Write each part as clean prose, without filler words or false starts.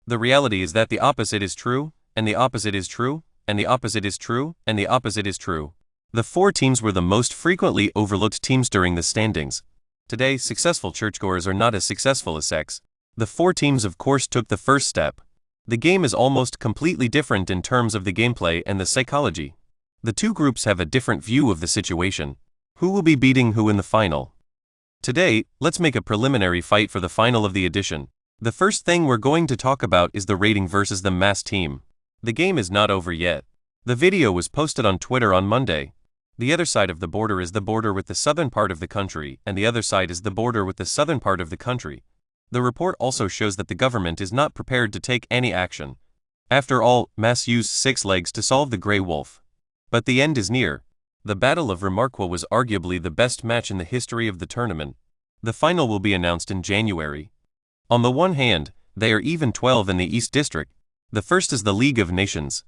The reality is that the opposite is true, and the opposite is true, and the opposite is true, and the opposite is true. The four teams were the most frequently overlooked teams during the standings. Today, successful churchgoers are not as successful as sex. The four teams of course took the first step. The game is almost completely different in terms of the gameplay and the psychology. The two groups have a different view of the situation. Who will be beating who in the final? Today, let's make a preliminary fight for the final of the edition. The first thing we're going to talk about is the rating versus the mass team. The game is not over yet. The video was posted on Twitter on Monday. The other side of the border is the border with the southern part of the country, and the other side is the border with the southern part of the country. The report also shows that the government is not prepared to take any action. After all, mass used 6 legs to solve the gray wolf. But the end is near. The Battle of Remarqua was arguably the best match in the history of the tournament. The final will be announced in January. On the one hand, they are even 12 in the East District. The first is the League of Nations,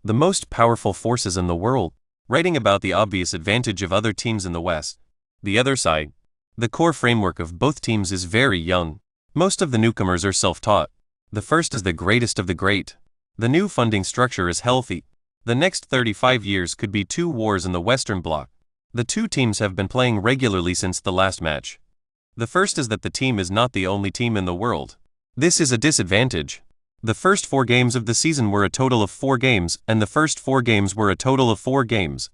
the most powerful forces in the world, writing about the obvious advantage of other teams in the West. The other side, the core framework of both teams is very young. Most of the newcomers are self-taught. The first is the greatest of the great. The new funding structure is healthy. The next 35 years could be 2 wars in the Western Bloc. The two teams have been playing regularly since the last match. The first is that the team is not the only team in the world. This is a disadvantage. The first 4 games of the season were a total of 4 games, and the first 4 games were a total of 4 games.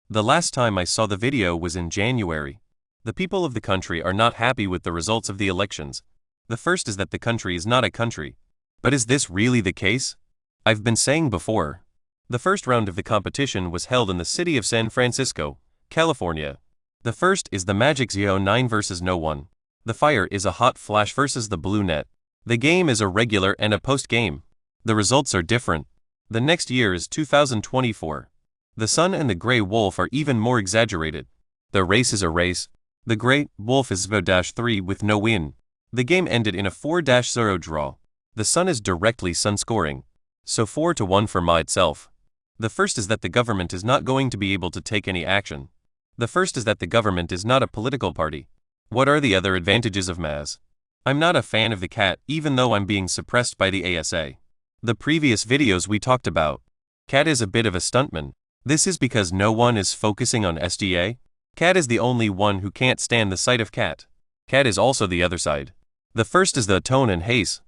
The last time I saw the video was in January. The people of the country are not happy with the results of the elections. The first is that the country is not a country. But is this really the case? I've been saying before. The first round of the competition was held in the city of San Francisco, California. The first is the Magic 09 versus no one. The Fire is a hot flash versus the Blue Net. The game is a regular and a post game. The results are different. The next year is 2024. The Sun and the Grey Wolf are even more exaggerated. The race is a race. The Grey Wolf is 0-3 with no win. The game ended in a 4-0 draw. The Sun is directly Sun scoring. So 4-1 for Ma itself. The first is that the government is not going to be able to take any action. The first is that the government is not a political party. What are the other advantages of Maz? I'm not a fan of the cat, even though I'm being suppressed by the ASA. The previous videos we talked about. Cat is a bit of a stuntman. This is because no one is focusing on SGA. Cat is the only one who can't stand the sight of Cat. Cat is also the other side. The first is the Tone and Hayes.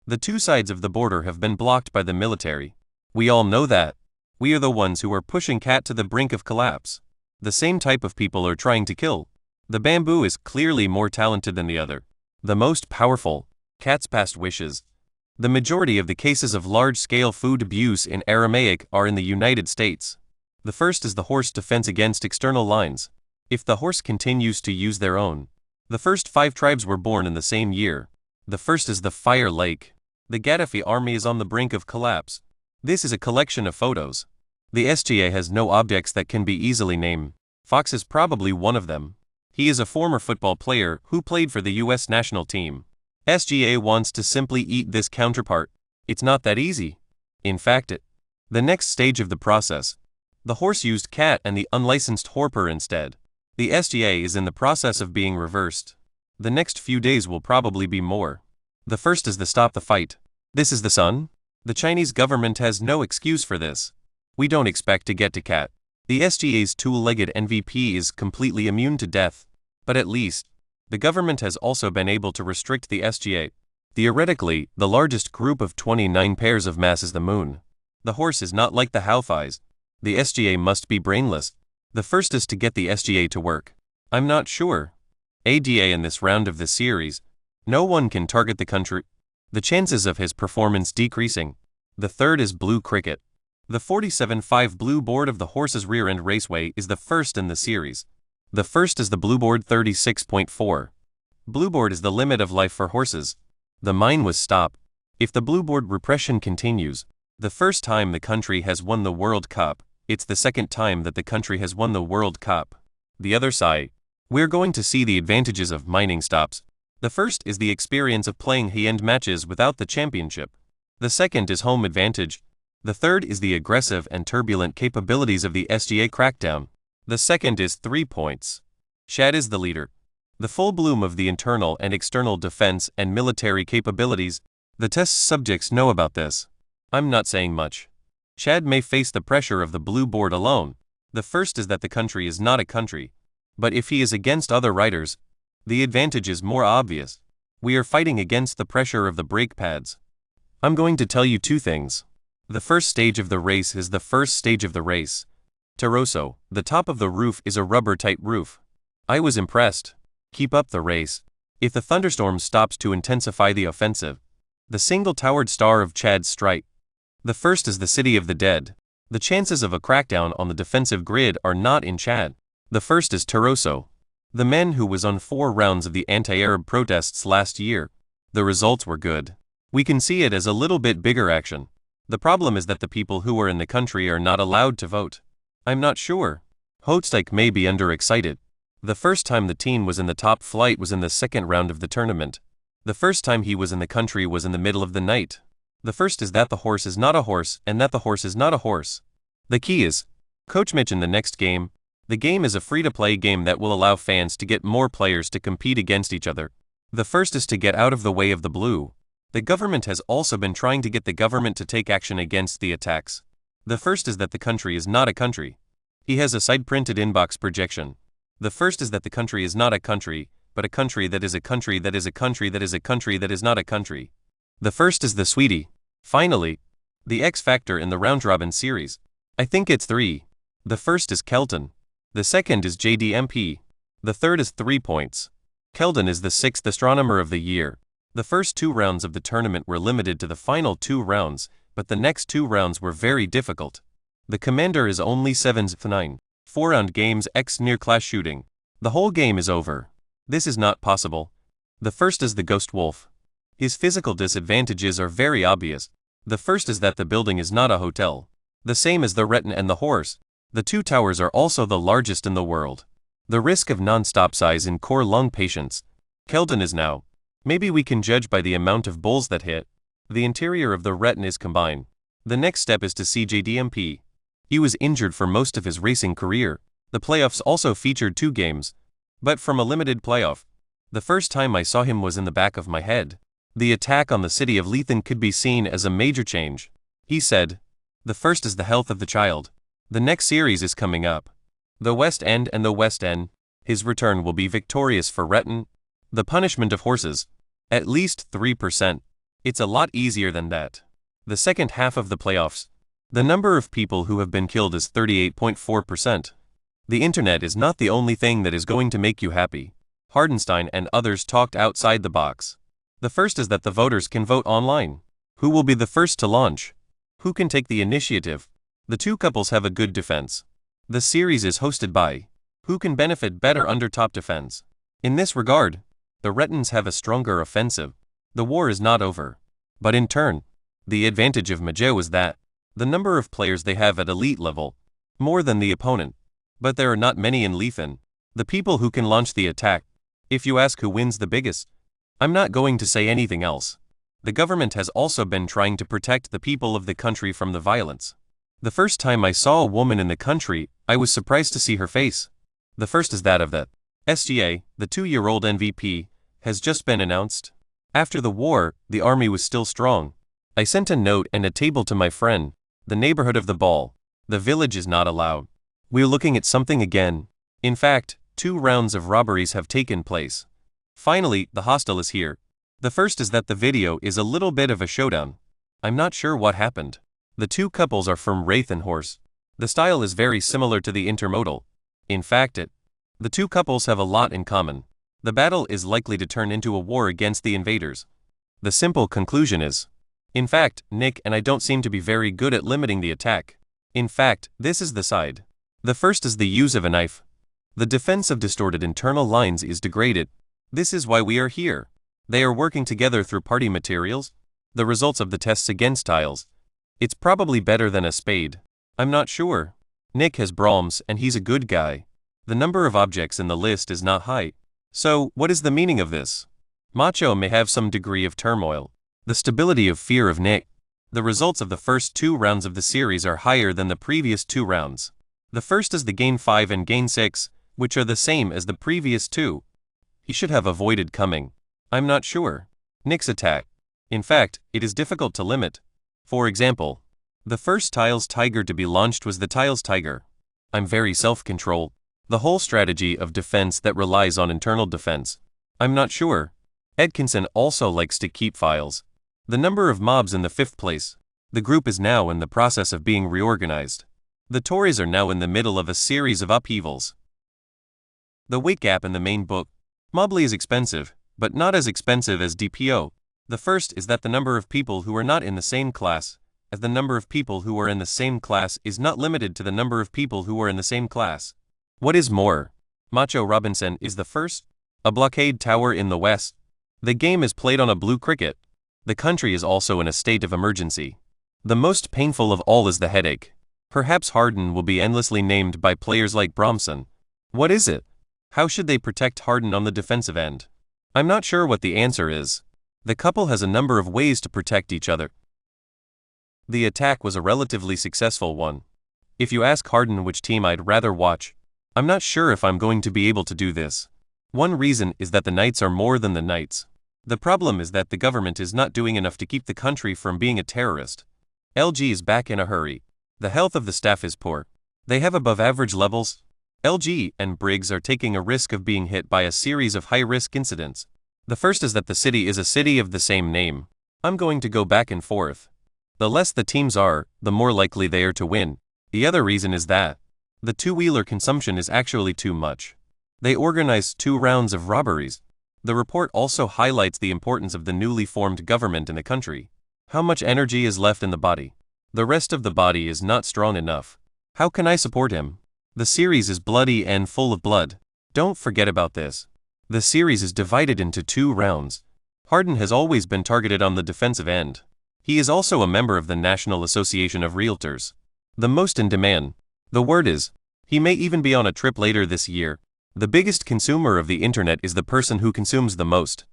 The two sides of the border have been blocked by the military. We all know that. We are the ones who are pushing Cat to the brink of collapse. The same type of people are trying to kill. The Bamboo is clearly more talented than the other. The most powerful. Cat's past wishes. The majority of the cases of large-scale food abuse in Aramaic are in the United States. The first is the horse defense against external lines. If the horse continues to use their own. The first 5 tribes were born in the same year. The first is the Fire Lake. The Gaddafi army is on the brink of collapse. This is a collection of photos. The SGA has no objects that can be easily named. Fox is probably one of them. He is a former football player who played for the US national team. SGA wants to simply eat this counterpart. It's not that easy. In fact, the next stage of the process. The horse used Cat and the unlicensed Horper instead. The SGA is in the process of being reversed. The next few days will probably be more. The first is the Stop the Fight. This is the Sun. The Chinese government has no excuse for this. We don't expect to get to Cat. The SGA's two-legged MVP is completely immune to death. But at least, the government has also been able to restrict the SGA. Theoretically, the largest group of 29 pairs of mass is the Moon. The horse is not like the Halfeyes. The SGA must be brainless. The first is to get the SGA to work. I'm not sure. ADA in this round of the series. No one can target the country. The chances of his performance decreasing. The third is Blue Cricket. The 47.5 blue board of the horse's rear-end raceway is the first in the series. The first is the blue board 36.4. Blue board is the limit of life for horses. The mine was stop. If the blue board repression continues, the first time the country has won the World Cup, it's the second time that the country has won the World Cup. The other side. We're going to see the advantages of mining stops. The first is the experience of playing high-end matches without the championship. The second is home advantage. The third is the aggressive and turbulent capabilities of the SGA crackdown. The second is 3 points. Shad is the leader. The full bloom of the internal and external defense and military capabilities. The test subjects know about this. I'm not saying much. Chad may face the pressure of the blue board alone. The first is that the country is not a country. But if he is against other riders, the advantage is more obvious. We are fighting against the pressure of the brake pads. I'm going to tell you two things. The first stage of the race is the first stage of the race. Taroso, the top of the roof is a rubber-tight roof. I was impressed. Keep up the race. If the thunderstorm stops to intensify the offensive. The single-towered star of Chad's strike. The first is the city of the dead. The chances of a crackdown on the defensive grid are not in Chad. The first is Taroso, the man who was on 4 rounds of the anti-Arab protests last year. The results were good. We can see it as a little bit bigger action. The problem is that the people who are in the country are not allowed to vote. I'm not sure. Hotstike may be underexcited. The first time the team was in the top flight was in the second round of the tournament. The first time he was in the country was in the middle of the night. The first is that the horse is not a horse and that the horse is not a horse. The key is, Coach Mitch in the next game, the game is a free-to-play game that will allow fans to get more players to compete against each other. The first is to get out of the way of the blue. The government has also been trying to get the government to take action against the attacks. The first is that the country is not a country. He has a side-printed inbox projection. The first is that the country is not a country, but a country that is a country that is a country that is a country that is not a country. The first is the sweetie. Finally, the X factor in the round-robin series. I think it's 3. The first is Kelton. The second is JDMP. The third is 3 points. Keldon is the 6th astronomer of the year. The first 2 rounds of the tournament were limited to the final 2 rounds, but the next 2 rounds were very difficult. The commander is only 7/9. 4-round games X near-class shooting. The whole game is over. This is not possible. The first is the Ghost Wolf. His physical disadvantages are very obvious. The first is that the building is not a hotel. The same as the Retin and the Horse. The 2 towers are also the largest in the world. The risk of non-stop size in core lung patients. Keldon is now. Maybe we can judge by the amount of bulls that hit. The interior of the Retin is combined. The next step is to see JDMP. He was injured for most of his racing career. The playoffs also featured 2 games, but from a limited playoff. The first time I saw him was in the back of my head. The attack on the city of Lethan could be seen as a major change. He said, the first is the health of the child. The next series is coming up. The West End and the West End. His return will be victorious for Retin. The punishment of horses. At least 3%. It's a lot easier than that. The second half of the playoffs. The number of people who have been killed is 38.4%. The internet is not the only thing that is going to make you happy. Hardenstein and others talked outside the box. The first is that the voters can vote online. Who will be the first to launch? Who can take the initiative? The 2 couples have a good defense. The series is hosted by. Who can benefit better under top defense? In this regard, the Retins have a stronger offensive. The war is not over. But in turn, the advantage of Majo is that the number of players they have at elite level, more than the opponent. But there are not many in Lethan. The people who can launch the attack. If you ask who wins the biggest, I'm not going to say anything else. The government has also been trying to protect the people of the country from the violence. The first time I saw a woman in the country, I was surprised to see her face. The first is that of the SGA, the 2-year-old MVP, has just been announced. After the war, the army was still strong. I sent a note and a table to my friend. The neighborhood of the ball. The village is not allowed. We're looking at something again. In fact, 2 rounds of robberies have taken place. Finally, the hostel is here. The first is that the video is a little bit of a showdown. I'm not sure what happened. The 2 couples are from Wraith and Horse. The style is very similar to the intermodal. In fact, the 2 couples have a lot in common. The battle is likely to turn into a war against the invaders. The simple conclusion is, in fact, Nick and I don't seem to be very good at limiting the attack. In fact, this is the side. The first is the use of a knife. The defense of distorted internal lines is degraded. This is why we are here. They are working together through party materials. The results of the tests against tiles. It's probably better than a spade. I'm not sure. Nick has Brahms and he's a good guy. The number of objects in the list is not high. So, what is the meaning of this? Macho may have some degree of turmoil. The stability of fear of Nick. The results of the first 2 rounds of the series are higher than the previous 2 rounds. The first is the Gain 5 and Gain 6, which are the same as the previous 2. He should have avoided coming. I'm not sure. Nick's attack. In fact, it is difficult to limit. For example, the first Tiles Tiger to be launched was the Tiles Tiger. I'm very self-control. The whole strategy of defense that relies on internal defense. I'm not sure. Edkinson also likes to keep files. The number of mobs in the 5th place. The group is now in the process of being reorganized. The Tories are now in the middle of a series of upheavals. The weight gap in the main book. Mobley is expensive, but not as expensive as DPO. The first is that the number of people who are not in the same class, as the number of people who are in the same class is not limited to the number of people who are in the same class. What is more, Macho Robinson is the first, a blockade tower in the West. The game is played on a blue cricket. The country is also in a state of emergency. The most painful of all is the headache. Perhaps Harden will be endlessly named by players like Bromson. What is it? How should they protect Harden on the defensive end? I'm not sure what the answer is. The couple has a number of ways to protect each other. The attack was a relatively successful one. If you ask Harden which team I'd rather watch, I'm not sure if I'm going to be able to do this. One reason is that the Knights are more than the Knights. The problem is that the government is not doing enough to keep the country from being a terrorist. LG is back in a hurry. The health of the staff is poor. They have above average levels. LG and Briggs are taking a risk of being hit by a series of high-risk incidents. The first is that the city is a city of the same name. I'm going to go back and forth. The less the teams are, the more likely they are to win. The other reason is that the two-wheeler consumption is actually too much. They organized 2 rounds of robberies. The report also highlights the importance of the newly formed government in the country. How much energy is left in the body? The rest of the body is not strong enough. How can I support him? The series is bloody and full of blood. Don't forget about this. The series is divided into 2 rounds. Harden has always been targeted on the defensive end. He is also a member of the National Association of Realtors. The most in demand. The word is, he may even be on a trip later this year. The biggest consumer of the internet is the person who consumes the most.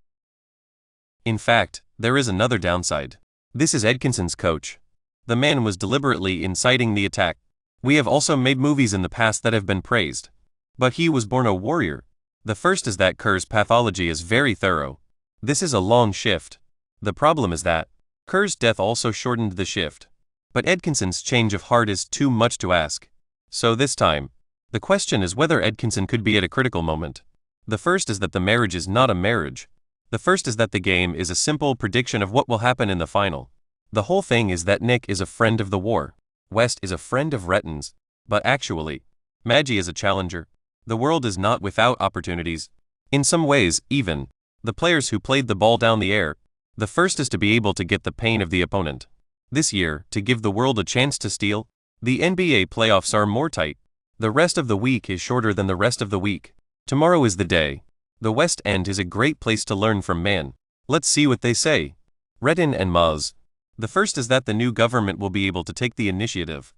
In fact, there is another downside. This is Edkinson's coach. The man was deliberately inciting the attack. We have also made movies in the past that have been praised. But he was born a warrior. The first is that Kerr's pathology is very thorough. This is a long shift. The problem is that Kerr's death also shortened the shift. But Edkinson's change of heart is too much to ask. So this time, the question is whether Edkinson could be at a critical moment. The first is that the marriage is not a marriage. The first is that the game is a simple prediction of what will happen in the final. The whole thing is that Nick is a friend of the war. West is a friend of Retton's. But actually, Maggie is a challenger. The world is not without opportunities. In some ways, even, the players who played the ball down the air. The first is to be able to get the pain of the opponent. This year, to give the world a chance to steal. The NBA playoffs are more tight. The rest of the week is shorter than the rest of the week. Tomorrow is the day. The West End is a great place to learn from man. Let's see what they say. Retton and Maz. The first is that the new government will be able to take the initiative.